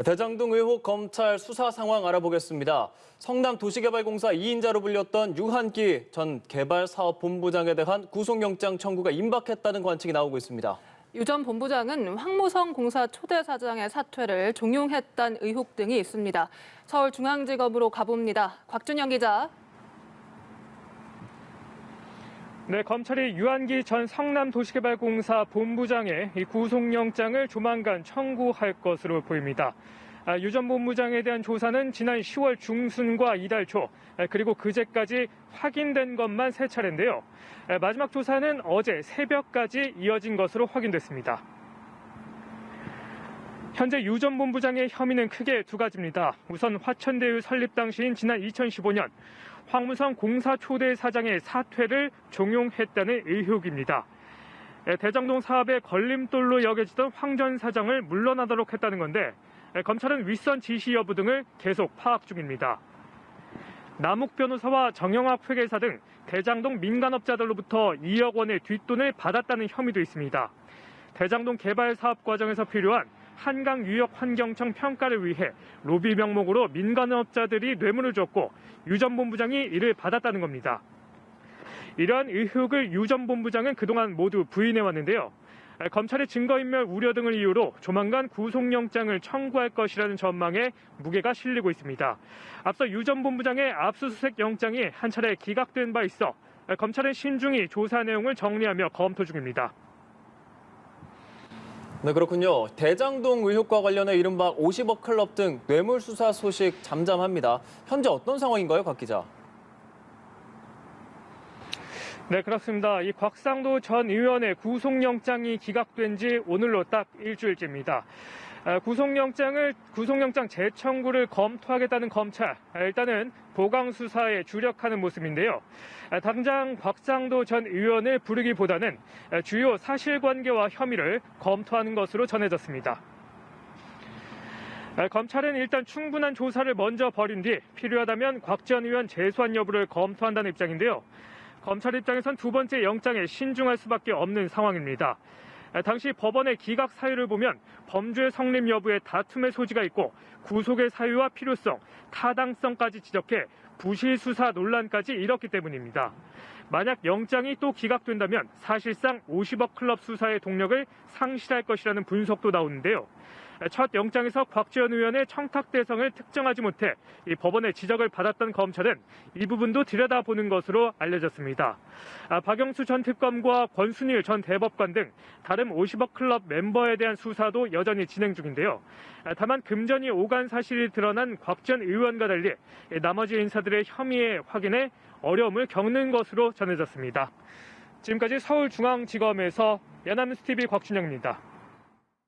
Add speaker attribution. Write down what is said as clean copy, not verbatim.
Speaker 1: 대장동 의혹 검찰 수사 상황 알아보겠습니다. 성남도시개발공사 2인자로 불렸던 유한기 전 개발사업본부장에 대한 구속영장 청구가 임박했다는 관측이 나오고 있습니다.
Speaker 2: 유 전 본부장은 황무성 공사 초대 사장의 사퇴를 종용했다는 의혹 등이 있습니다. 서울중앙지검으로 가봅니다. 곽준영 기자.
Speaker 3: 네, 검찰이 유한기 전 성남도시개발공사 본부장의 구속영장을 조만간 청구할 것으로 보입니다. 유 전 본부장에 대한 조사는 지난 10월 중순과 이달 초, 그리고 그제까지 확인된 것만 3차례인데요. 마지막 조사는 어제 새벽까지 이어진 것으로 확인됐습니다. 현재 유 전 본부장의 혐의는 크게 2가지입니다. 우선 화천대유 설립 당시인 지난 2015년 황무성 공사 초대 사장의 사퇴를 종용했다는 의혹입니다. 대장동 사업의 걸림돌로 여겨지던 황 전 사장을 물러나도록 했다는 건데 검찰은 윗선 지시 여부 등을 계속 파악 중입니다. 남욱 변호사와 정영학 회계사 등 대장동 민간업자들로부터 2억 원의 뒷돈을 받았다는 혐의도 있습니다. 대장동 개발 사업 과정에서 필요한 한강유역환경청 평가를 위해 로비 명목으로 민간업자들이 뇌물을 줬고 유 전 본부장이 이를 받았다는 겁니다. 이러한 의혹을 유 전 본부장은 그동안 모두 부인해왔는데요. 검찰의 증거인멸 우려 등을 이유로 조만간 구속영장을 청구할 것이라는 전망에 무게가 실리고 있습니다. 앞서 유 전 본부장의 압수수색 영장이 한 차례 기각된 바 있어 검찰은 신중히 조사 내용을 정리하며 검토 중입니다.
Speaker 1: 네, 그렇군요. 대장동 의혹과 관련해 이른바 50억 클럽 등 뇌물 수사 소식 잠잠합니다. 현재 어떤 상황인가요, 곽 기자?
Speaker 3: 네, 그렇습니다. 이 곽상도 전 의원의 구속영장이 기각된 지 오늘로 딱 일주일째입니다. 구속영장 재청구를 검토하겠다는 검찰, 일단은 보강 수사에 주력하는 모습인데요. 당장 곽상도 전 의원을 부르기보다는 주요 사실관계와 혐의를 검토하는 것으로 전해졌습니다. 검찰은 일단 충분한 조사를 먼저 벌인 뒤 필요하다면 곽 전 의원 재소환 여부를 검토한다는 입장인데요. 검찰 입장에선 2번째 영장에 신중할 수밖에 없는 상황입니다. 당시 법원의 기각 사유를 보면 범죄 성립 여부에 다툼의 소지가 있고 구속의 사유와 필요성, 타당성까지 지적해 부실 수사 논란까지 일었기 때문입니다. 만약 영장이 또 기각된다면 사실상 50억 클럽 수사의 동력을 상실할 것이라는 분석도 나오는데요. 첫 영장에서 곽 전 의원의 청탁 대상을 특정하지 못해 이 법원의 지적을 받았던 검찰은 이 부분도 들여다보는 것으로 알려졌습니다. 박영수 전 특검과 권순일 전 대법관 등 다른 50억 클럽 멤버에 대한 수사도 여전히 진행 중인데요. 다만 금전이 오간 사실이 드러난 곽 전 의원과 달리 나머지 인사들의 혐의의 확인에 어려움을 겪는 것으로 전해졌습니다. 지금까지 서울중앙지검에서 연합뉴스TV 곽준영입니다.